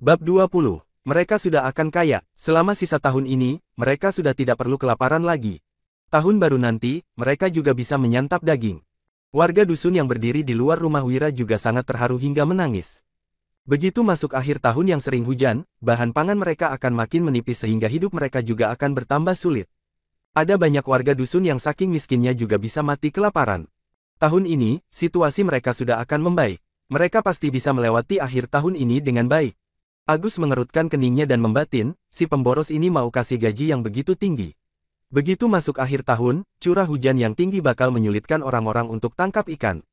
Bab 20. Mereka sudah akan kaya. Selama sisa tahun ini, mereka sudah tidak perlu kelaparan lagi. Tahun baru nanti, mereka juga bisa menyantap daging. Warga dusun yang berdiri di luar rumah Wira juga sangat terharu hingga menangis. Begitu masuk akhir tahun yang sering hujan, bahan pangan mereka akan makin menipis sehingga hidup mereka juga akan bertambah sulit. Ada banyak warga dusun yang saking miskinnya juga bisa mati kelaparan. Tahun ini, situasi mereka sudah akan membaik. Mereka pasti bisa melewati akhir tahun ini dengan baik. Agus mengerutkan keningnya dan membatin, si pemboros ini mau kasih gaji yang begitu tinggi. Begitu masuk akhir tahun, curah hujan yang tinggi bakal menyulitkan orang-orang untuk tangkap ikan.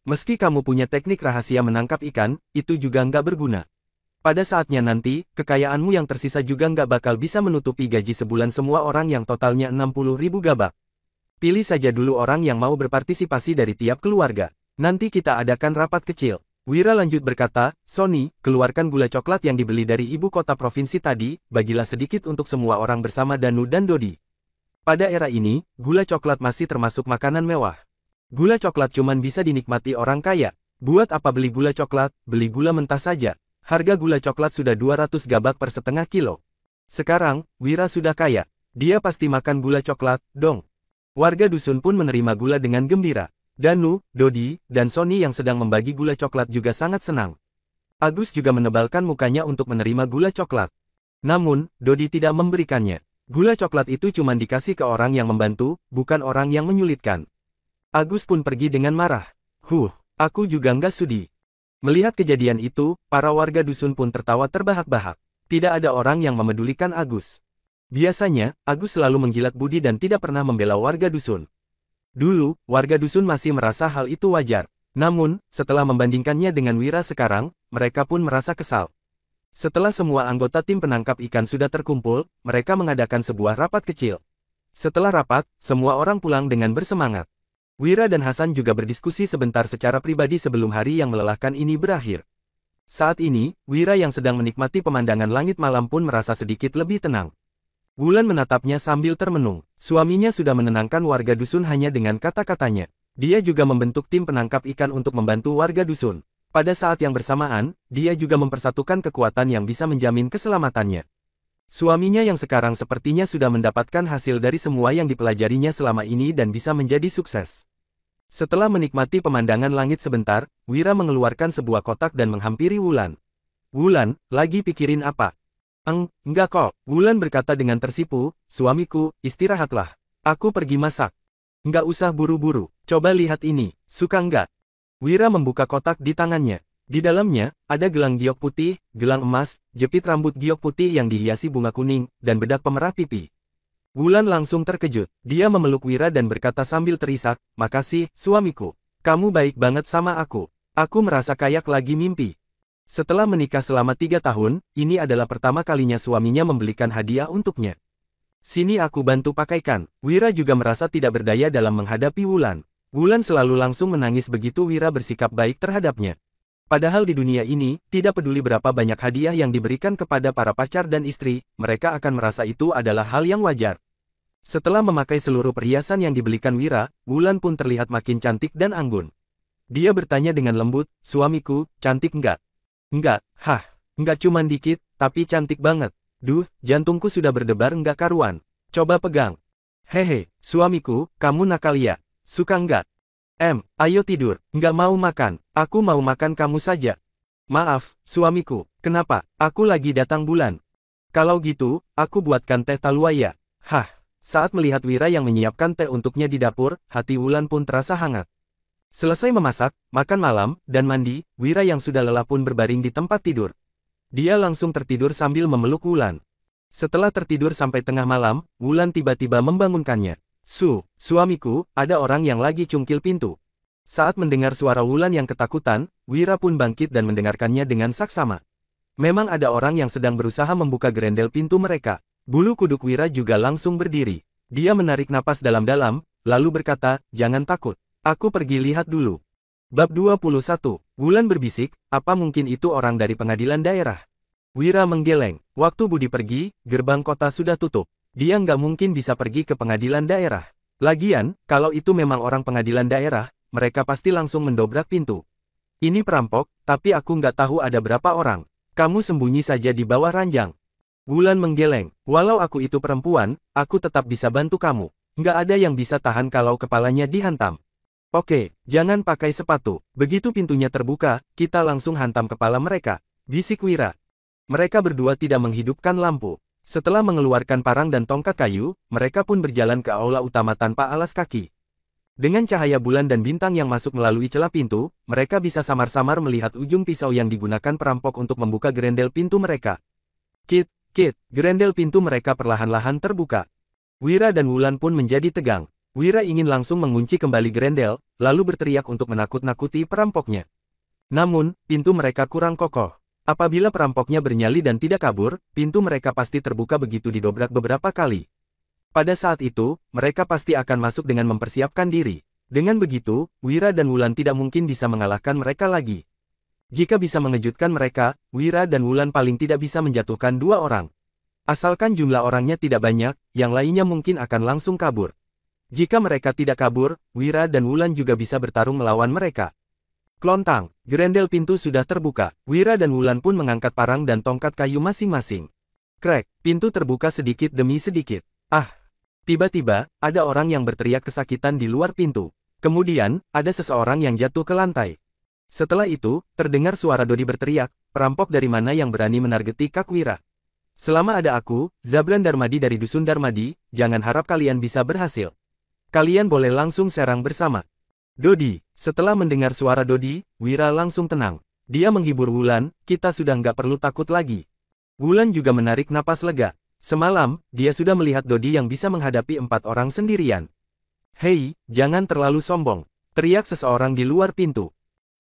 Meski kamu punya teknik rahasia menangkap ikan, itu juga nggak berguna. Pada saatnya nanti, kekayaanmu yang tersisa juga nggak bakal bisa menutupi gaji sebulan semua orang yang totalnya 60.000 gabak. Pilih saja dulu orang yang mau berpartisipasi dari tiap keluarga. Nanti kita adakan rapat kecil. Wira lanjut berkata, Sony, keluarkan gula coklat yang dibeli dari ibu kota provinsi tadi, bagilah sedikit untuk semua orang bersama Danu dan Dodi. Pada era ini, gula coklat masih termasuk makanan mewah. Gula coklat cuman bisa dinikmati orang kaya. Buat apa beli gula coklat, beli gula mentah saja. Harga gula coklat sudah 200 gabak per setengah kilo. Sekarang, Wira sudah kaya. Dia pasti makan gula coklat, dong. Warga dusun pun menerima gula dengan gembira. Danu, Dodi, dan Sony yang sedang membagi gula coklat juga sangat senang. Agus juga menebalkan mukanya untuk menerima gula coklat. Namun, Dodi tidak memberikannya. Gula coklat itu cuma dikasih ke orang yang membantu, bukan orang yang menyulitkan. Agus pun pergi dengan marah. Aku juga nggak sudi. Melihat kejadian itu, para warga dusun pun tertawa terbahak-bahak. Tidak ada orang yang memedulikan Agus. Biasanya, Agus selalu menjilat budi dan tidak pernah membela warga dusun. Dulu, warga dusun masih merasa hal itu wajar. Namun, setelah membandingkannya dengan Wira sekarang, mereka pun merasa kesal. Setelah semua anggota tim penangkap ikan sudah terkumpul, mereka mengadakan sebuah rapat kecil. Setelah rapat, semua orang pulang dengan bersemangat. Wira dan Hasan juga berdiskusi sebentar secara pribadi sebelum hari yang melelahkan ini berakhir. Saat ini, Wira yang sedang menikmati pemandangan langit malam pun merasa sedikit lebih tenang. Wulan menatapnya sambil termenung. Suaminya sudah menenangkan warga dusun hanya dengan kata-katanya. Dia juga membentuk tim penangkap ikan untuk membantu warga dusun. Pada saat yang bersamaan, dia juga mempersatukan kekuatan yang bisa menjamin keselamatannya. Suaminya yang sekarang sepertinya sudah mendapatkan hasil dari semua yang dipelajarinya selama ini dan bisa menjadi sukses. Setelah menikmati pemandangan langit sebentar, Wira mengeluarkan sebuah kotak dan menghampiri Wulan. Wulan, lagi pikirin apa? Enggak kok, Wulan berkata dengan tersipu, suamiku, istirahatlah. Aku pergi masak. Enggak usah buru-buru, coba lihat ini, suka enggak? Wira membuka kotak di tangannya. Di dalamnya, ada gelang giok putih, gelang emas, jepit rambut giok putih yang dihiasi bunga kuning, dan bedak pemerah pipi. Wulan langsung terkejut. Dia memeluk Wira dan berkata sambil terisak, makasih, suamiku. Kamu baik banget sama aku. Aku merasa kayak lagi mimpi. Setelah menikah selama 3 tahun, ini adalah pertama kalinya suaminya membelikan hadiah untuknya. Sini aku bantu pakaikan. Wira juga merasa tidak berdaya dalam menghadapi Wulan. Wulan selalu langsung menangis begitu Wira bersikap baik terhadapnya. Padahal di dunia ini, tidak peduli berapa banyak hadiah yang diberikan kepada para pacar dan istri, mereka akan merasa itu adalah hal yang wajar. Setelah memakai seluruh perhiasan yang dibelikan Wira, Wulan pun terlihat makin cantik dan anggun. Dia bertanya dengan lembut, suamiku, cantik enggak? Enggak, enggak cuman dikit, tapi cantik banget. Duh, jantungku sudah berdebar enggak karuan. Coba pegang. Hehe, suamiku, kamu nakal ya? Suka enggak? Ayo tidur, enggak mau makan, aku mau makan kamu saja. Maaf, suamiku, kenapa? Aku lagi datang bulan. Kalau gitu, aku buatkan teh talua ya. Saat melihat Wira yang menyiapkan teh untuknya di dapur, hati Wulan pun terasa hangat. Selesai memasak, makan malam, dan mandi, Wira yang sudah lelah pun berbaring di tempat tidur. Dia langsung tertidur sambil memeluk Wulan. Setelah tertidur sampai tengah malam, Wulan tiba-tiba membangunkannya. Suamiku, ada orang yang lagi cungkil pintu. Saat mendengar suara Wulan yang ketakutan, Wira pun bangkit dan mendengarkannya dengan saksama. Memang ada orang yang sedang berusaha membuka gerendel pintu mereka. Bulu kuduk Wira juga langsung berdiri. Dia menarik napas dalam-dalam, lalu berkata, jangan takut. Aku pergi lihat dulu. Bab 21. Wulan berbisik, apa mungkin itu orang dari pengadilan daerah? Wira menggeleng. Waktu Budi pergi, gerbang kota sudah tutup. Dia nggak mungkin bisa pergi ke pengadilan daerah. Lagian, kalau itu memang orang pengadilan daerah, mereka pasti langsung mendobrak pintu. Ini perampok, tapi aku nggak tahu ada berapa orang. Kamu sembunyi saja di bawah ranjang. Wulan menggeleng. Walau aku itu perempuan, aku tetap bisa bantu kamu. Nggak ada yang bisa tahan kalau kepalanya dihantam. Oke, jangan pakai sepatu. Begitu pintunya terbuka, kita langsung hantam kepala mereka, bisik Wira. Mereka berdua tidak menghidupkan lampu. Setelah mengeluarkan parang dan tongkat kayu, mereka pun berjalan ke aula utama tanpa alas kaki. Dengan cahaya bulan dan bintang yang masuk melalui celah pintu, mereka bisa samar-samar melihat ujung pisau yang digunakan perampok untuk membuka gerendel pintu mereka. Kit, gerendel pintu mereka perlahan-lahan terbuka. Wira dan Wulan pun menjadi tegang. Wira ingin langsung mengunci kembali gerendel, lalu berteriak untuk menakut-nakuti perampoknya. Namun, pintu mereka kurang kokoh. Apabila perampoknya bernyali dan tidak kabur, pintu mereka pasti terbuka begitu didobrak beberapa kali. Pada saat itu, mereka pasti akan masuk dengan mempersiapkan diri. Dengan begitu, Wira dan Wulan tidak mungkin bisa mengalahkan mereka lagi. Jika bisa mengejutkan mereka, Wira dan Wulan paling tidak bisa menjatuhkan 2 orang. Asalkan jumlah orangnya tidak banyak, yang lainnya mungkin akan langsung kabur. Jika mereka tidak kabur, Wira dan Wulan juga bisa bertarung melawan mereka. Klontang, gerendel pintu sudah terbuka. Wira dan Wulan pun mengangkat parang dan tongkat kayu masing-masing. Krek, pintu terbuka sedikit demi sedikit. Ah! Tiba-tiba, ada orang yang berteriak kesakitan di luar pintu. Kemudian, ada seseorang yang jatuh ke lantai. Setelah itu, terdengar suara Dodi berteriak, perampok dari mana yang berani menargeti Kak Wira. Selama ada aku, Zabran Darmadi dari Dusun Darmadi, jangan harap kalian bisa berhasil. Kalian boleh langsung serang bersama. Dodi, setelah mendengar suara Dodi, Wira langsung tenang. Dia menghibur Wulan, kita sudah nggak perlu takut lagi. Wulan juga menarik napas lega. Semalam, dia sudah melihat Dodi yang bisa menghadapi 4 orang sendirian. Hei, jangan terlalu sombong, teriak seseorang di luar pintu.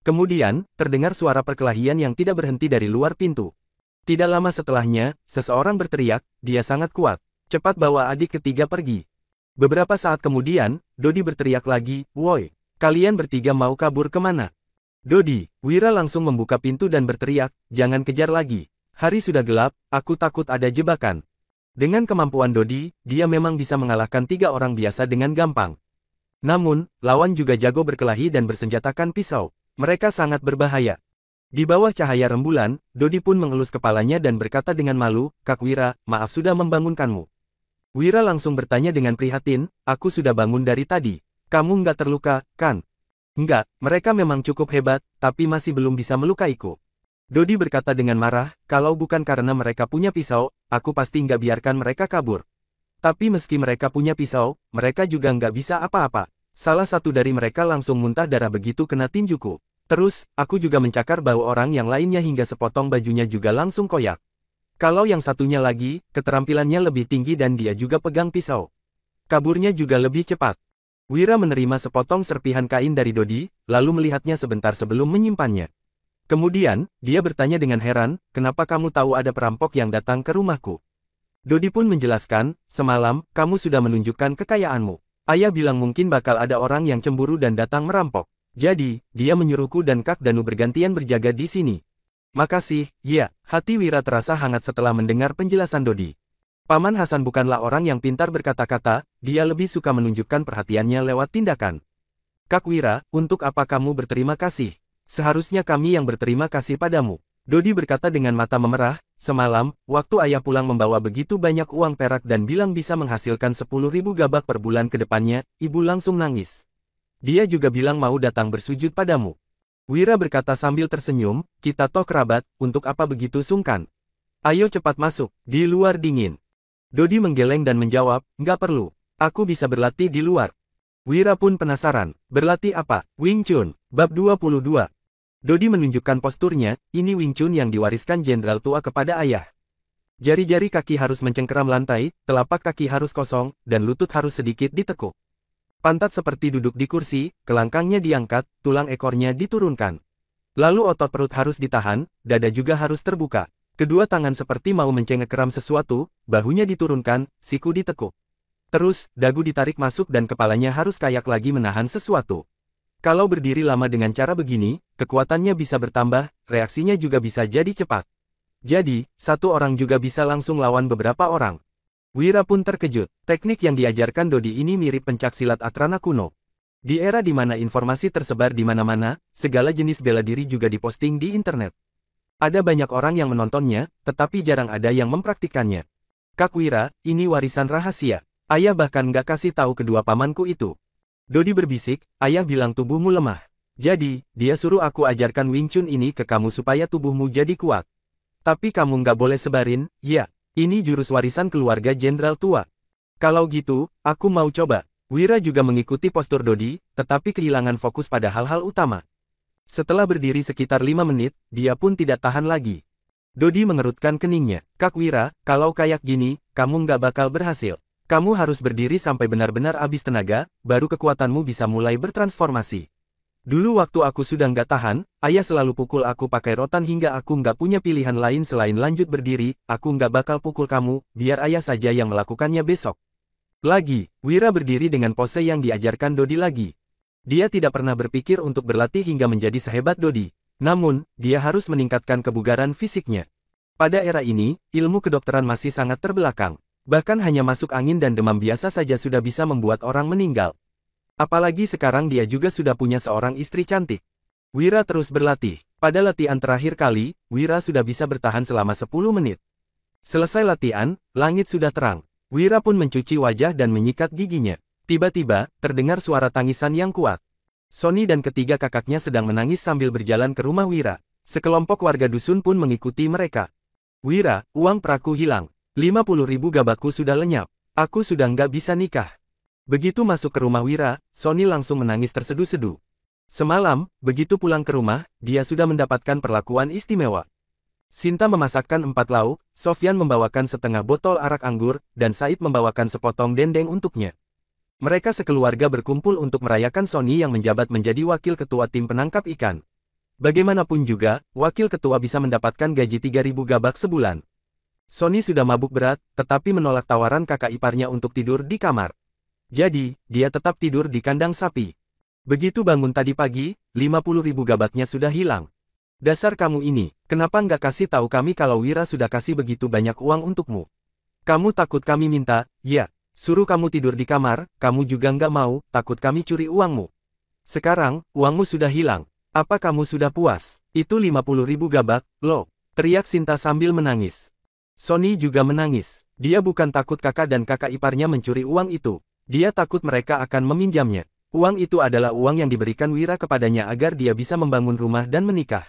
Kemudian, terdengar suara perkelahian yang tidak berhenti dari luar pintu. Tidak lama setelahnya, seseorang berteriak, dia sangat kuat, cepat bawa adik ketiga pergi. Beberapa saat kemudian, Dodi berteriak lagi, woi, kalian bertiga mau kabur kemana? Dodi, Wira langsung membuka pintu dan berteriak, jangan kejar lagi. Hari sudah gelap, aku takut ada jebakan. Dengan kemampuan Dodi, dia memang bisa mengalahkan 3 orang biasa dengan gampang. Namun, lawan juga jago berkelahi dan bersenjatakan pisau. Mereka sangat berbahaya. Di bawah cahaya rembulan, Dodi pun mengelus kepalanya dan berkata dengan malu, Kak Wira, maaf sudah membangunkanmu. Wira langsung bertanya dengan prihatin, aku sudah bangun dari tadi. Kamu nggak terluka, kan? Enggak, mereka memang cukup hebat, tapi masih belum bisa melukaiku. Dodi berkata dengan marah, kalau bukan karena mereka punya pisau, aku pasti nggak biarkan mereka kabur. Tapi meski mereka punya pisau, mereka juga nggak bisa apa-apa. Salah satu dari mereka langsung muntah darah begitu kena tinjuku. Terus, aku juga mencakar bau orang yang lainnya hingga sepotong bajunya juga langsung koyak. Kalau yang satunya lagi, keterampilannya lebih tinggi dan dia juga pegang pisau. Kaburnya juga lebih cepat. Wira menerima sepotong serpihan kain dari Dodi, lalu melihatnya sebentar sebelum menyimpannya. Kemudian, dia bertanya dengan heran, kenapa kamu tahu ada perampok yang datang ke rumahku? Dodi pun menjelaskan, semalam, kamu sudah menunjukkan kekayaanmu. Ayah bilang mungkin bakal ada orang yang cemburu dan datang merampok. Jadi, dia menyuruhku dan Kak Danu bergantian berjaga di sini. Makasih, ya, hati Wira terasa hangat setelah mendengar penjelasan Dodi. Paman Hasan bukanlah orang yang pintar berkata-kata, dia lebih suka menunjukkan perhatiannya lewat tindakan. Kak Wira, untuk apa kamu berterima kasih? Seharusnya kami yang berterima kasih padamu. Dodi berkata dengan mata memerah, semalam, waktu ayah pulang membawa begitu banyak uang perak dan bilang bisa menghasilkan 10.000 gabak per bulan ke depannya, ibu langsung nangis. Dia juga bilang mau datang bersujud padamu. Wira berkata sambil tersenyum, kita toh kerabat, untuk apa begitu sungkan? Ayo cepat masuk, di luar dingin. Dodi menggeleng dan menjawab, nggak perlu. Aku bisa berlatih di luar. Wira pun penasaran, berlatih apa? Wing Chun, bab 22. Dodi menunjukkan posturnya, ini Wing Chun yang diwariskan jenderal tua kepada ayah. Jari-jari kaki harus mencengkeram lantai, telapak kaki harus kosong, dan lutut harus sedikit ditekuk. Pantat seperti duduk di kursi, kelangkangnya diangkat, tulang ekornya diturunkan. Lalu otot perut harus ditahan, dada juga harus terbuka. Kedua tangan seperti mau mencengkeram sesuatu, bahunya diturunkan, siku ditekuk. Terus, dagu ditarik masuk dan kepalanya harus kayak lagi menahan sesuatu. Kalau berdiri lama dengan cara begini, kekuatannya bisa bertambah, reaksinya juga bisa jadi cepat. Jadi, satu orang juga bisa langsung lawan beberapa orang. Wira pun terkejut, teknik yang diajarkan Dodi ini mirip pencaksilat Atrana kuno. Di era di mana informasi tersebar di mana-mana, segala jenis bela diri juga diposting di internet. Ada banyak orang yang menontonnya, tetapi jarang ada yang mempraktikannya. Kak Wira, ini warisan rahasia. Ayah bahkan nggak kasih tahu kedua pamanku itu. Dodi berbisik, ayah bilang tubuhmu lemah. Jadi, dia suruh aku ajarkan Wing Chun ini ke kamu supaya tubuhmu jadi kuat. Tapi kamu nggak boleh sebarin, ya. Ini jurus warisan keluarga jenderal tua. Kalau gitu, aku mau coba. Wira juga mengikuti postur Dodi, tetapi kehilangan fokus pada hal-hal utama. Setelah berdiri sekitar 5 menit, dia pun tidak tahan lagi. Dodi mengerutkan keningnya. Kak Wira, kalau kayak gini, kamu nggak bakal berhasil. Kamu harus berdiri sampai benar-benar habis tenaga, baru kekuatanmu bisa mulai bertransformasi. Dulu waktu aku sudah nggak tahan, ayah selalu pukul aku pakai rotan hingga aku nggak punya pilihan lain selain lanjut berdiri, aku nggak bakal pukul kamu, biar ayah saja yang melakukannya besok. Lagi, Wira berdiri dengan pose yang diajarkan Dodi lagi. Dia tidak pernah berpikir untuk berlatih hingga menjadi sehebat Dodi. Namun, dia harus meningkatkan kebugaran fisiknya. Pada era ini, ilmu kedokteran masih sangat terbelakang. Bahkan hanya masuk angin dan demam biasa saja sudah bisa membuat orang meninggal. Apalagi sekarang dia juga sudah punya seorang istri cantik. Wira terus berlatih. Pada latihan terakhir kali, Wira sudah bisa bertahan selama 10 menit. Selesai latihan, langit sudah terang. Wira pun mencuci wajah dan menyikat giginya. Tiba-tiba, terdengar suara tangisan yang kuat. Sony dan ketiga kakaknya sedang menangis sambil berjalan ke rumah Wira. Sekelompok warga dusun pun mengikuti mereka. Wira, uang peraku hilang. 50.000 gabakku sudah lenyap. Aku sudah nggak bisa nikah. Begitu masuk ke rumah Wira, Sony langsung menangis terseduh-seduh. Semalam, begitu pulang ke rumah, dia sudah mendapatkan perlakuan istimewa. Sinta memasakkan 4 lauk, Sofyan membawakan setengah botol arak anggur, dan Said membawakan sepotong dendeng untuknya. Mereka sekeluarga berkumpul untuk merayakan Sony yang menjabat menjadi wakil ketua tim penangkap ikan. Bagaimanapun juga, wakil ketua bisa mendapatkan gaji 3.000 gabak sebulan. Sony sudah mabuk berat, tetapi menolak tawaran kakak iparnya untuk tidur di kamar. Jadi, dia tetap tidur di kandang sapi. Begitu bangun tadi pagi, 50.000 gabaknya sudah hilang. Dasar kamu ini, kenapa nggak kasih tahu kami kalau Wira sudah kasih begitu banyak uang untukmu? Kamu takut kami minta, ya. Suruh kamu tidur di kamar, kamu juga nggak mau, takut kami curi uangmu. Sekarang, uangmu sudah hilang. Apa kamu sudah puas? Itu 50.000 gabak, loh. Teriak Sinta sambil menangis. Sony juga menangis. Dia bukan takut kakak dan kakak iparnya mencuri uang itu. Dia takut mereka akan meminjamnya. Uang itu adalah uang yang diberikan Wira kepadanya agar dia bisa membangun rumah dan menikah.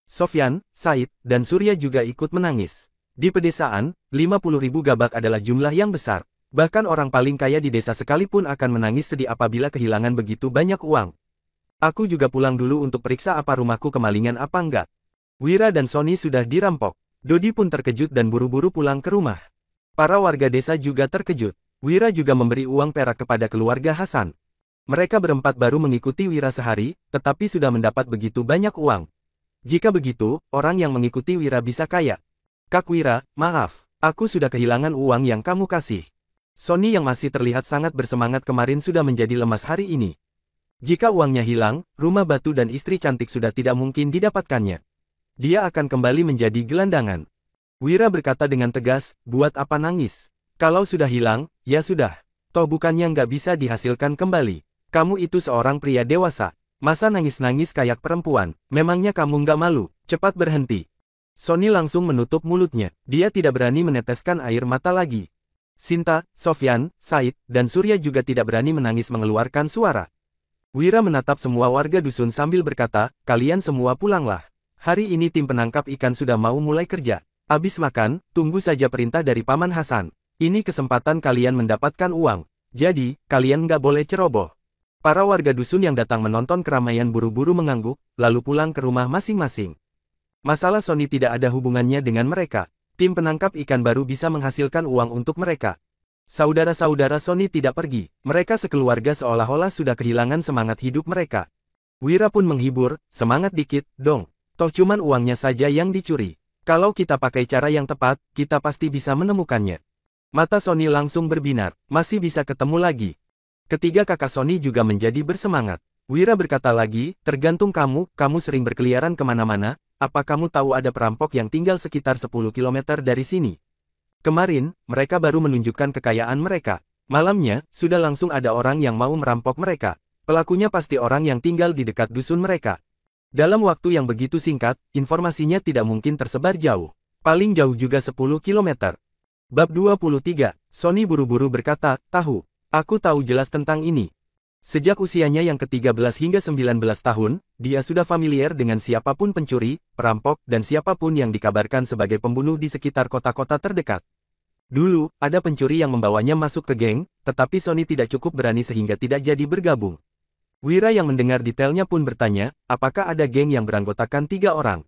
Sofyan, Said, dan Surya juga ikut menangis. Di pedesaan, 50.000 gabak adalah jumlah yang besar. Bahkan orang paling kaya di desa sekalipun akan menangis sedih apabila kehilangan begitu banyak uang. Aku juga pulang dulu untuk periksa apa rumahku kemalingan apa enggak. Wira dan Sony sudah dirampok. Dodi pun terkejut dan buru-buru pulang ke rumah. Para warga desa juga terkejut. Wira juga memberi uang perak kepada keluarga Hasan. Mereka berempat baru mengikuti Wira sehari, tetapi sudah mendapat begitu banyak uang. Jika begitu, orang yang mengikuti Wira bisa kaya. Kak Wira, maaf, aku sudah kehilangan uang yang kamu kasih. Sony yang masih terlihat sangat bersemangat kemarin sudah menjadi lemas hari ini. Jika uangnya hilang, rumah batu dan istri cantik sudah tidak mungkin didapatkannya. Dia akan kembali menjadi gelandangan. Wira berkata dengan tegas, buat apa nangis? Kalau sudah hilang, ya sudah. Toh bukannya nggak bisa dihasilkan kembali. Kamu itu seorang pria dewasa. Masa nangis-nangis kayak perempuan? Memangnya kamu nggak malu? Cepat berhenti. Sony langsung menutup mulutnya. Dia tidak berani meneteskan air mata lagi. Sinta, Sofyan, Said, dan Surya juga tidak berani menangis mengeluarkan suara. Wira menatap semua warga dusun sambil berkata, kalian semua pulanglah. Hari ini tim penangkap ikan sudah mau mulai kerja. Abis makan, tunggu saja perintah dari Paman Hasan. Ini kesempatan kalian mendapatkan uang. Jadi, kalian nggak boleh ceroboh. Para warga dusun yang datang menonton keramaian buru-buru mengangguk, lalu pulang ke rumah masing-masing. Masalah Sony tidak ada hubungannya dengan mereka. Tim penangkap ikan baru bisa menghasilkan uang untuk mereka. Saudara-saudara Sony tidak pergi. Mereka sekeluarga seolah-olah sudah kehilangan semangat hidup mereka. Wira pun menghibur, semangat dikit, dong. Toh cuman uangnya saja yang dicuri. Kalau kita pakai cara yang tepat, kita pasti bisa menemukannya. Mata Sony langsung berbinar, masih bisa ketemu lagi. Ketiga kakak Sony juga menjadi bersemangat. Wira berkata lagi, tergantung kamu sering berkeliaran kemana-mana. Apa kamu tahu ada perampok yang tinggal sekitar 10 km dari sini? Kemarin, mereka baru menunjukkan kekayaan mereka. Malamnya, sudah langsung ada orang yang mau merampok mereka. Pelakunya pasti orang yang tinggal di dekat dusun mereka. Dalam waktu yang begitu singkat, informasinya tidak mungkin tersebar jauh. Paling jauh juga 10 kilometer. Bab 23, Sonny buru-buru berkata, aku tahu jelas tentang ini. Sejak usianya yang ke-13 hingga 19 tahun, dia sudah familiar dengan siapapun pencuri, perampok, dan siapapun yang dikabarkan sebagai pembunuh di sekitar kota-kota terdekat. Dulu, ada pencuri yang membawanya masuk ke geng, tetapi Sonny tidak cukup berani sehingga tidak jadi bergabung. Wira yang mendengar detailnya pun bertanya, apakah ada geng yang beranggotakan 3 orang?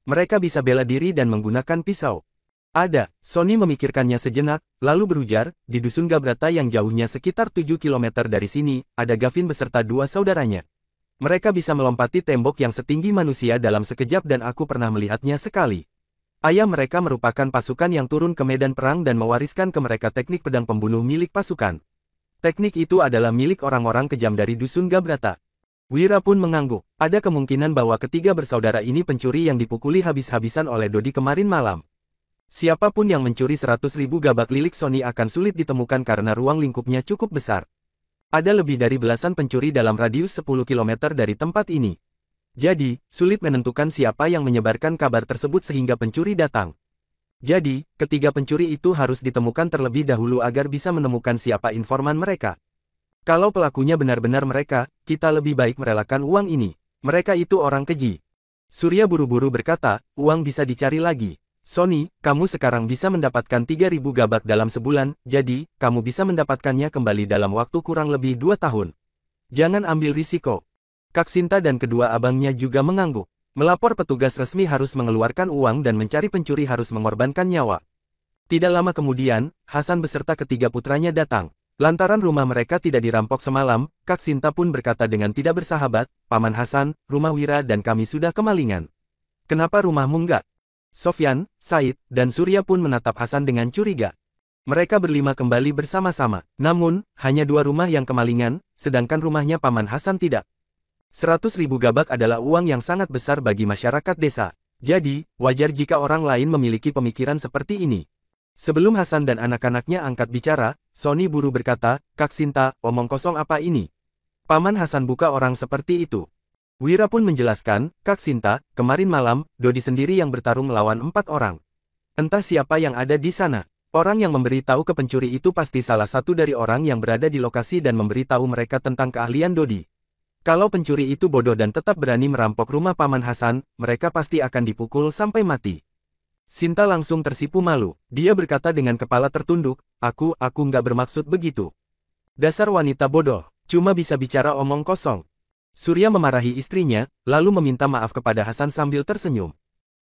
Mereka bisa bela diri dan menggunakan pisau. Ada, Sonny memikirkannya sejenak, lalu berujar, di dusun Gabrata yang jauhnya sekitar 7 km dari sini, ada Gavin beserta 2 saudaranya. Mereka bisa melompati tembok yang setinggi manusia dalam sekejap dan aku pernah melihatnya sekali. Ayah mereka merupakan pasukan yang turun ke medan perang dan mewariskan ke mereka teknik pedang pembunuh milik pasukan. Teknik itu adalah milik orang-orang kejam dari dusun Gabrata. Wira pun mengangguk. Ada kemungkinan bahwa ketiga bersaudara ini pencuri yang dipukuli habis-habisan oleh Dodi kemarin malam. Siapapun yang mencuri 100.000 gabak lilik Sonny akan sulit ditemukan karena ruang lingkupnya cukup besar. Ada lebih dari belasan pencuri dalam radius 10 km dari tempat ini. Jadi, sulit menentukan siapa yang menyebarkan kabar tersebut sehingga pencuri datang. Jadi, ketiga pencuri itu harus ditemukan terlebih dahulu agar bisa menemukan siapa informan mereka. Kalau pelakunya benar-benar mereka, kita lebih baik merelakan uang ini. Mereka itu orang keji. Surya buru-buru berkata, uang bisa dicari lagi. Sonny, kamu sekarang bisa mendapatkan 3.000 gabak dalam sebulan, jadi, kamu bisa mendapatkannya kembali dalam waktu kurang lebih 2 tahun. Jangan ambil risiko. Kak Sinta dan kedua abangnya juga mengangguk. Melapor petugas resmi harus mengeluarkan uang dan mencari pencuri harus mengorbankan nyawa. Tidak lama kemudian, Hasan beserta ketiga putranya datang. Lantaran rumah mereka tidak dirampok semalam, Kak Sinta pun berkata dengan tidak bersahabat, Paman Hasan, rumah Wira dan kami sudah kemalingan. Kenapa rumahmu enggak? Sofyan, Said, dan Surya pun menatap Hasan dengan curiga. Mereka berlima kembali bersama-sama. Namun, hanya 2 rumah yang kemalingan, sedangkan rumahnya Paman Hasan tidak. 100.000 gabak adalah uang yang sangat besar bagi masyarakat desa. Jadi, wajar jika orang lain memiliki pemikiran seperti ini. Sebelum Hasan dan anak-anaknya angkat bicara, Sonny buru berkata, Kak Sinta, omong kosong apa ini? Paman Hasan buka orang seperti itu. Wira pun menjelaskan, Kak Sinta, kemarin malam, Dodi sendiri yang bertarung melawan 4 orang. Entah siapa yang ada di sana. Orang yang memberitahu ke pencuri itu pasti salah satu dari orang yang berada di lokasi dan memberitahu mereka tentang keahlian Dodi. Kalau pencuri itu bodoh dan tetap berani merampok rumah Paman Hasan, mereka pasti akan dipukul sampai mati. Sinta langsung tersipu malu. Dia berkata dengan kepala tertunduk, aku nggak bermaksud begitu. Dasar wanita bodoh, cuma bisa bicara omong kosong. Surya memarahi istrinya, lalu meminta maaf kepada Hasan sambil tersenyum.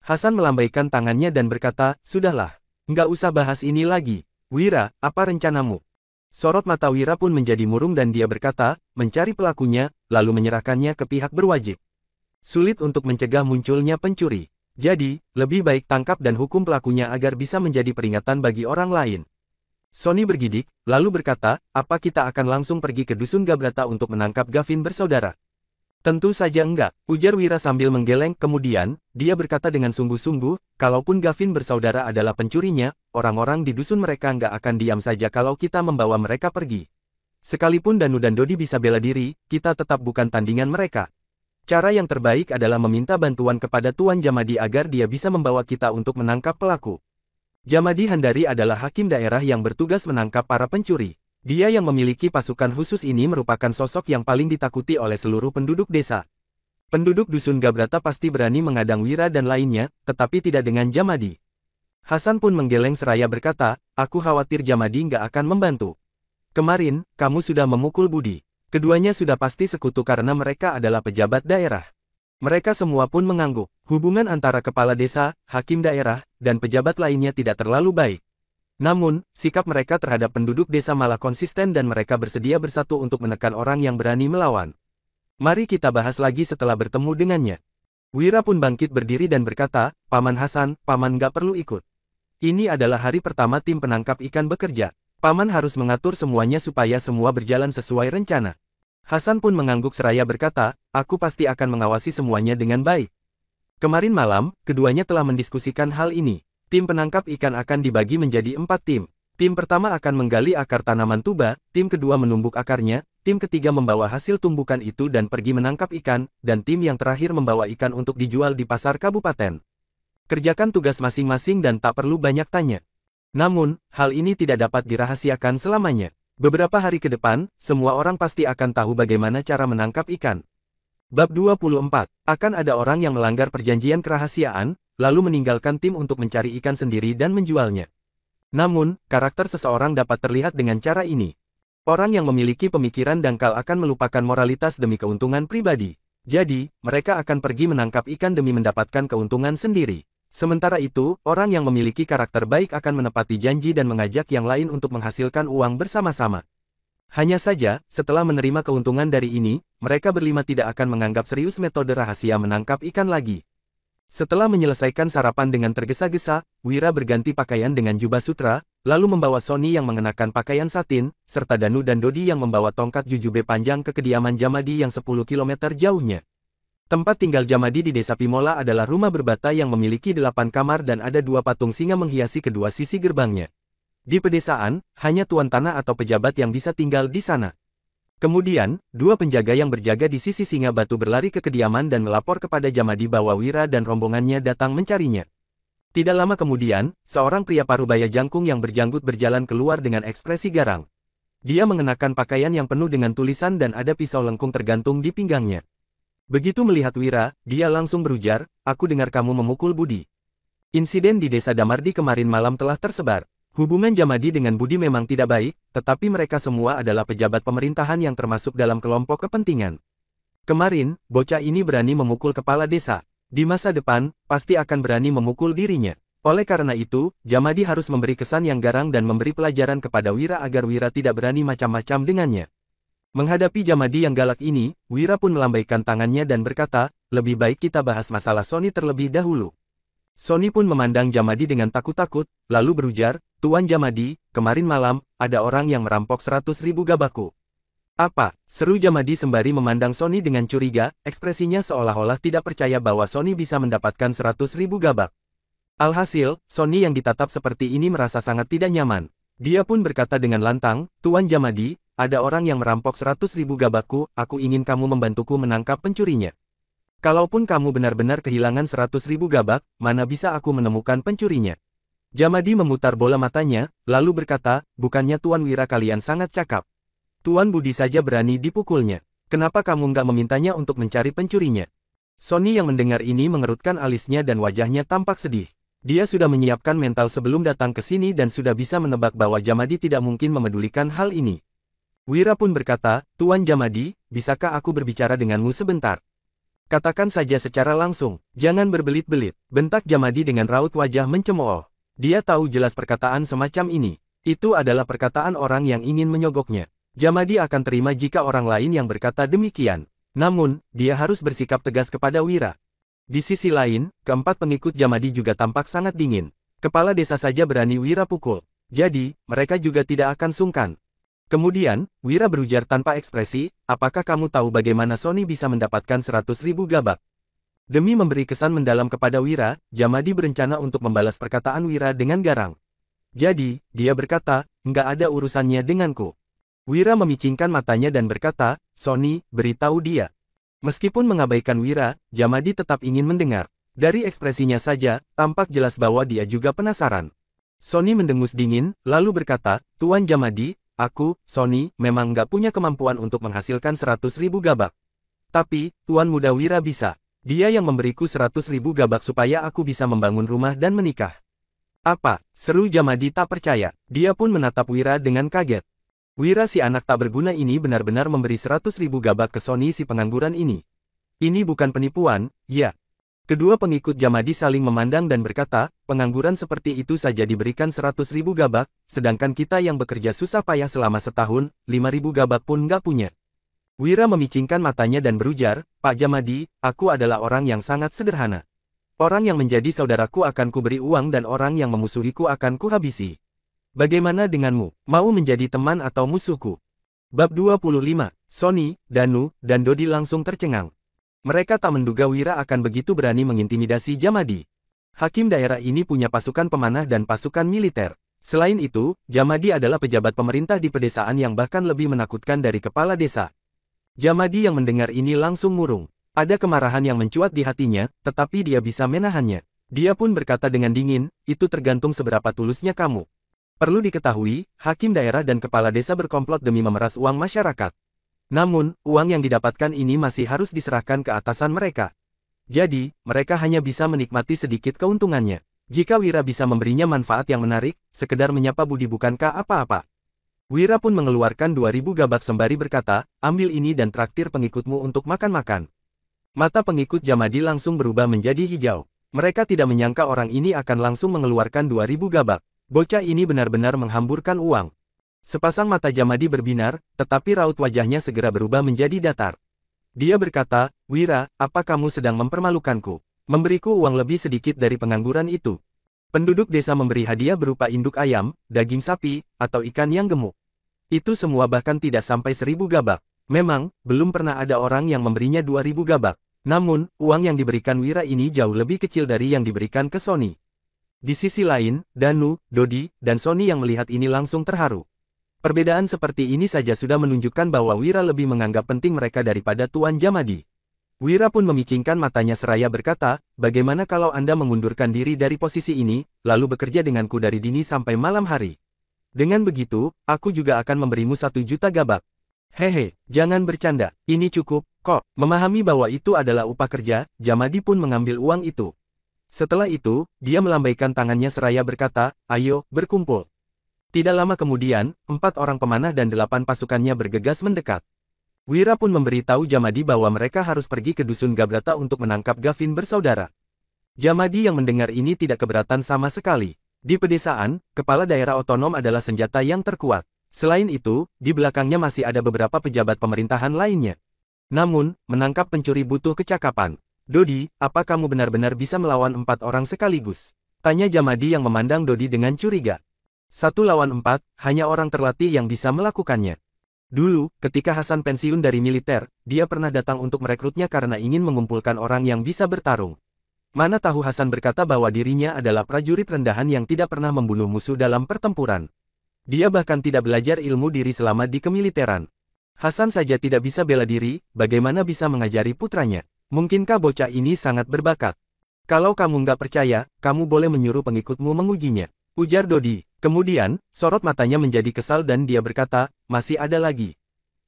Hasan melambaikan tangannya dan berkata, sudahlah, nggak usah bahas ini lagi. Wira, apa rencanamu? Sorot mata Wira pun menjadi murung dan dia berkata, mencari pelakunya, lalu menyerahkannya ke pihak berwajib. Sulit untuk mencegah munculnya pencuri. Jadi, lebih baik tangkap dan hukum pelakunya agar bisa menjadi peringatan bagi orang lain. Sonny bergidik, lalu berkata, apa kita akan langsung pergi ke dusun Gabrata untuk menangkap Gavin bersaudara? Tentu saja enggak, ujar Wira sambil menggeleng. Kemudian, dia berkata dengan sungguh-sungguh, kalaupun Gavin bersaudara adalah pencurinya, orang-orang di dusun mereka enggak akan diam saja kalau kita membawa mereka pergi. Sekalipun Danu dan Dodi bisa bela diri, kita tetap bukan tandingan mereka. Cara yang terbaik adalah meminta bantuan kepada Tuan Jamadi agar dia bisa membawa kita untuk menangkap pelaku. Jamadi Handari adalah hakim daerah yang bertugas menangkap para pencuri. Dia yang memiliki pasukan khusus ini merupakan sosok yang paling ditakuti oleh seluruh penduduk desa. Penduduk dusun Gabrata pasti berani mengadang Wira dan lainnya, tetapi tidak dengan Jamadi. Hasan pun menggeleng seraya berkata, aku khawatir Jamadi nggak akan membantu. Kemarin, kamu sudah memukul Budi. Keduanya sudah pasti sekutu karena mereka adalah pejabat daerah. Mereka semua pun mengangguk. Hubungan antara kepala desa, hakim daerah, dan pejabat lainnya tidak terlalu baik. Namun, sikap mereka terhadap penduduk desa malah konsisten dan mereka bersedia bersatu untuk menekan orang yang berani melawan. Mari kita bahas lagi setelah bertemu dengannya. Wira pun bangkit berdiri dan berkata, Paman Hasan, Paman nggak perlu ikut. Ini adalah hari pertama tim penangkap ikan bekerja. Paman harus mengatur semuanya supaya semua berjalan sesuai rencana. Hasan pun mengangguk seraya berkata, aku pasti akan mengawasi semuanya dengan baik. Kemarin malam, keduanya telah mendiskusikan hal ini. Tim penangkap ikan akan dibagi menjadi 4 tim. Tim pertama akan menggali akar tanaman tuba, tim kedua menumbuk akarnya, tim ketiga membawa hasil tumbukan itu dan pergi menangkap ikan, dan tim yang terakhir membawa ikan untuk dijual di pasar kabupaten. Kerjakan tugas masing-masing dan tak perlu banyak tanya. Namun, hal ini tidak dapat dirahasiakan selamanya. Beberapa hari ke depan, semua orang pasti akan tahu bagaimana cara menangkap ikan. Bab 24. Akan ada orang yang melanggar perjanjian kerahasiaan, lalu meninggalkan tim untuk mencari ikan sendiri dan menjualnya. Namun, karakter seseorang dapat terlihat dengan cara ini. Orang yang memiliki pemikiran dangkal akan melupakan moralitas demi keuntungan pribadi. Jadi, mereka akan pergi menangkap ikan demi mendapatkan keuntungan sendiri. Sementara itu, orang yang memiliki karakter baik akan menepati janji dan mengajak yang lain untuk menghasilkan uang bersama-sama. Hanya saja, setelah menerima keuntungan dari ini, mereka berlima tidak akan menganggap serius metode rahasia menangkap ikan lagi. Setelah menyelesaikan sarapan dengan tergesa-gesa, Wira berganti pakaian dengan jubah sutra, lalu membawa Sony yang mengenakan pakaian satin, serta Danu dan Dodi yang membawa tongkat jujube panjang ke kediaman Jamadi yang 10 km jauhnya. Tempat tinggal Jamadi di desa Pimola adalah rumah berbata yang memiliki 8 kamar dan ada 2 patung singa menghiasi kedua sisi gerbangnya. Di pedesaan, hanya tuan tanah atau pejabat yang bisa tinggal di sana. Kemudian, 2 penjaga yang berjaga di sisi singa batu berlari ke kediaman dan melapor kepada Jamadi bahwa Wira dan rombongannya datang mencarinya. Tidak lama kemudian, seorang pria parubaya jangkung yang berjanggut berjalan keluar dengan ekspresi garang. Dia mengenakan pakaian yang penuh dengan tulisan dan ada pisau lengkung tergantung di pinggangnya. Begitu melihat Wira, dia langsung berujar, "Aku dengar kamu memukul Budi." Insiden di desa Damardi kemarin malam telah tersebar. Hubungan Jamadi dengan Budi memang tidak baik, tetapi mereka semua adalah pejabat pemerintahan yang termasuk dalam kelompok kepentingan. Kemarin, bocah ini berani memukul kepala desa. Di masa depan, pasti akan berani memukul dirinya. Oleh karena itu, Jamadi harus memberi kesan yang garang dan memberi pelajaran kepada Wira agar Wira tidak berani macam-macam dengannya. Menghadapi Jamadi yang galak ini, Wira pun melambaikan tangannya dan berkata, "Lebih baik kita bahas masalah Sony terlebih dahulu." Sony pun memandang Jamadi dengan takut-takut, lalu berujar, "Tuan Jamadi, kemarin malam, ada orang yang merampok 100.000 gabaku." "Apa?" seru Jamadi sembari memandang Sony dengan curiga, ekspresinya seolah-olah tidak percaya bahwa Sony bisa mendapatkan 100.000 gabak. Alhasil, Sony yang ditatap seperti ini merasa sangat tidak nyaman. Dia pun berkata dengan lantang, "Tuan Jamadi, ada orang yang merampok 100.000 gabakku, aku ingin kamu membantuku menangkap pencurinya. Kalaupun kamu benar-benar kehilangan 100.000 gabak, mana bisa aku menemukan pencurinya?" Jamadi memutar bola matanya, lalu berkata, "Bukannya Tuan Wira kalian sangat cakap. Tuan Budi saja berani dipukulnya. Kenapa kamu nggak memintanya untuk mencari pencurinya?" Sony yang mendengar ini mengerutkan alisnya dan wajahnya tampak sedih. Dia sudah menyiapkan mental sebelum datang ke sini dan sudah bisa menebak bahwa Jamadi tidak mungkin memedulikan hal ini. Wira pun berkata, "Tuan Jamadi, bisakah aku berbicara denganmu sebentar? Katakan saja secara langsung, jangan berbelit-belit," bentak Jamadi dengan raut wajah mencemooh. Dia tahu jelas perkataan semacam ini. Itu adalah perkataan orang yang ingin menyogoknya. Jamadi akan terima jika orang lain yang berkata demikian. Namun, dia harus bersikap tegas kepada Wira. Di sisi lain, keempat pengikut Jamadi juga tampak sangat dingin. Kepala desa saja berani Wira pukul. Jadi, mereka juga tidak akan sungkan. Kemudian, Wira berujar tanpa ekspresi, "Apakah kamu tahu bagaimana Sony bisa mendapatkan 100.000 gabak?" Demi memberi kesan mendalam kepada Wira, Jamadi berencana untuk membalas perkataan Wira dengan garang. Jadi, dia berkata, "Nggak ada urusannya denganku." Wira memicingkan matanya dan berkata, "Sony, beritahu dia." Meskipun mengabaikan Wira, Jamadi tetap ingin mendengar. Dari ekspresinya saja, tampak jelas bahwa dia juga penasaran. Sony mendengus dingin, lalu berkata, "Tuan Jamadi, aku, Sony, memang nggak punya kemampuan untuk menghasilkan 100.000 gabak. Tapi, Tuan Muda Wira bisa. Dia yang memberiku 100.000 gabak supaya aku bisa membangun rumah dan menikah." "Apa?" seru Jamadi tak percaya. Dia pun menatap Wira dengan kaget. Wira si anak tak berguna ini benar-benar memberi 100.000 gabak ke Sony si pengangguran ini. Ini bukan penipuan, ya. Kedua pengikut Jamadi saling memandang dan berkata, "Pengangguran seperti itu saja diberikan 100.000 gabak, sedangkan kita yang bekerja susah payah selama setahun, 5.000 gabak pun nggak punya." Wira memicingkan matanya dan berujar, "Pak Jamadi, aku adalah orang yang sangat sederhana. Orang yang menjadi saudaraku akan kuberi uang dan orang yang memusuhiku akan kuhabisi. Bagaimana denganmu, mau menjadi teman atau musuhku?" Bab 25, Sony, Danu, dan Dodi langsung tercengang. Mereka tak menduga Wira akan begitu berani mengintimidasi Jamadi. Hakim daerah ini punya pasukan pemanah dan pasukan militer. Selain itu, Jamadi adalah pejabat pemerintah di pedesaan yang bahkan lebih menakutkan dari kepala desa. Jamadi yang mendengar ini langsung murung. Ada kemarahan yang mencuat di hatinya, tetapi dia bisa menahannya. Dia pun berkata dengan dingin, itu tergantung seberapa tulusnya kamu. Perlu diketahui, hakim daerah dan kepala desa berkomplot demi memeras uang masyarakat. Namun, uang yang didapatkan ini masih harus diserahkan ke atasan mereka. Jadi, mereka hanya bisa menikmati sedikit keuntungannya. Jika Wira bisa memberinya manfaat yang menarik, sekedar menyapa budi bukankah apa-apa. Wira pun mengeluarkan 2000 gabak sembari berkata, ambil ini dan traktir pengikutmu untuk makan-makan. Mata pengikut Jamadi langsung berubah menjadi hijau. Mereka tidak menyangka orang ini akan langsung mengeluarkan 2000 gabak. Bocah ini benar-benar menghamburkan uang. Sepasang mata Jamadi berbinar, tetapi raut wajahnya segera berubah menjadi datar. Dia berkata, Wira, apa kamu sedang mempermalukanku? Memberiku uang lebih sedikit dari pengangguran itu. Penduduk desa memberi hadiah berupa induk ayam, daging sapi, atau ikan yang gemuk. Itu semua bahkan tidak sampai 1000 gabak. Memang, belum pernah ada orang yang memberinya 2000 gabak. Namun, uang yang diberikan Wira ini jauh lebih kecil dari yang diberikan ke Sony. Di sisi lain, Danu, Dodi, dan Sony yang melihat ini langsung terharu. Perbedaan seperti ini saja sudah menunjukkan bahwa Wira lebih menganggap penting mereka daripada Tuan Jamadi. Wira pun memicingkan matanya seraya berkata, bagaimana kalau Anda mengundurkan diri dari posisi ini, lalu bekerja denganku dari dini sampai malam hari. Dengan begitu, aku juga akan memberimu 1 juta gabak. Hehe, jangan bercanda, ini cukup, kok. Memahami bahwa itu adalah upah kerja, Jamadi pun mengambil uang itu. Setelah itu, dia melambaikan tangannya seraya berkata, ayo, berkumpul. Tidak lama kemudian, 4 orang pemanah dan 8 pasukannya bergegas mendekat. Wira pun memberitahu Jamadi bahwa mereka harus pergi ke dusun Gabrata untuk menangkap Gavin bersaudara. Jamadi yang mendengar ini tidak keberatan sama sekali. Di pedesaan, kepala daerah otonom adalah senjata yang terkuat. Selain itu, di belakangnya masih ada beberapa pejabat pemerintahan lainnya. Namun, menangkap pencuri butuh kecakapan. Dodi, apa kamu benar-benar bisa melawan 4 orang sekaligus? Tanya Jamadi yang memandang Dodi dengan curiga. 1 lawan 4, hanya orang terlatih yang bisa melakukannya. Dulu, ketika Hasan pensiun dari militer, dia pernah datang untuk merekrutnya karena ingin mengumpulkan orang yang bisa bertarung. Mana tahu Hasan berkata bahwa dirinya adalah prajurit rendahan yang tidak pernah membunuh musuh dalam pertempuran. Dia bahkan tidak belajar ilmu diri selama di kemiliteran. Hasan saja tidak bisa bela diri, bagaimana bisa mengajari putranya? Mungkinkah bocah ini sangat berbakat? Kalau kamu nggak percaya, kamu boleh menyuruh pengikutmu mengujinya. Ujar Dodi. Kemudian, sorot matanya menjadi kesal dan dia berkata, masih ada lagi.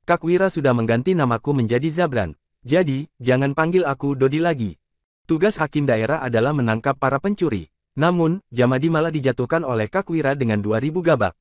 Kak Wira sudah mengganti namaku menjadi Zabran. Jadi, jangan panggil aku Dodi lagi. Tugas hakim daerah adalah menangkap para pencuri. Namun, Jamadi malah dijatuhkan oleh Kak Wira dengan 2000 gabak.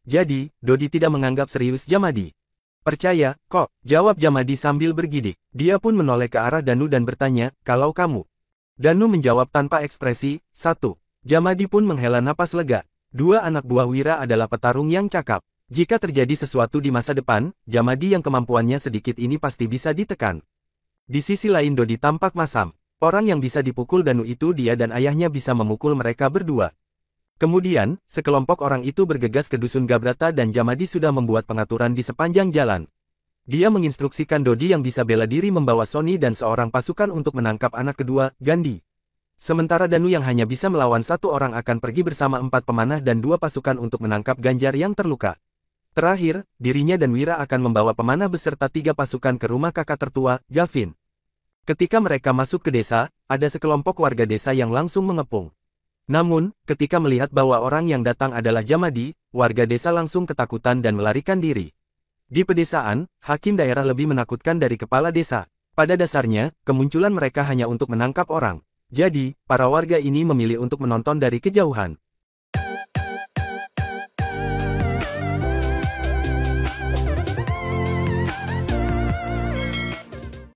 Jadi, Dodi tidak menganggap serius Jamadi. Percaya, kok, jawab Jamadi sambil bergidik. Dia pun menoleh ke arah Danu dan bertanya, kalau kamu. Danu menjawab tanpa ekspresi, 1. Jamadi pun menghela napas lega. 2 anak buah Wira adalah petarung yang cakap. Jika terjadi sesuatu di masa depan, Jamadi yang kemampuannya sedikit ini pasti bisa ditekan. Di sisi lain Dodi tampak masam. Orang yang bisa dipukul Danu itu dia dan ayahnya bisa memukul mereka berdua. Kemudian, sekelompok orang itu bergegas ke dusun Gabrata dan Jamadi sudah membuat pengaturan di sepanjang jalan. Dia menginstruksikan Dodi yang bisa bela diri membawa Sony dan seorang pasukan untuk menangkap anak kedua, Gandhi. Sementara Danu yang hanya bisa melawan 1 orang akan pergi bersama 4 pemanah dan 2 pasukan untuk menangkap Ganjar yang terluka. Terakhir, dirinya dan Wira akan membawa pemanah beserta 3 pasukan ke rumah kakak tertua, Gavin. Ketika mereka masuk ke desa, ada sekelompok warga desa yang langsung mengepung. Namun, ketika melihat bahwa orang yang datang adalah Jamadi, warga desa langsung ketakutan dan melarikan diri. Di pedesaan, hakim daerah lebih menakutkan dari kepala desa. Pada dasarnya, kemunculan mereka hanya untuk menangkap orang. Jadi, para warga ini memilih untuk menonton dari kejauhan.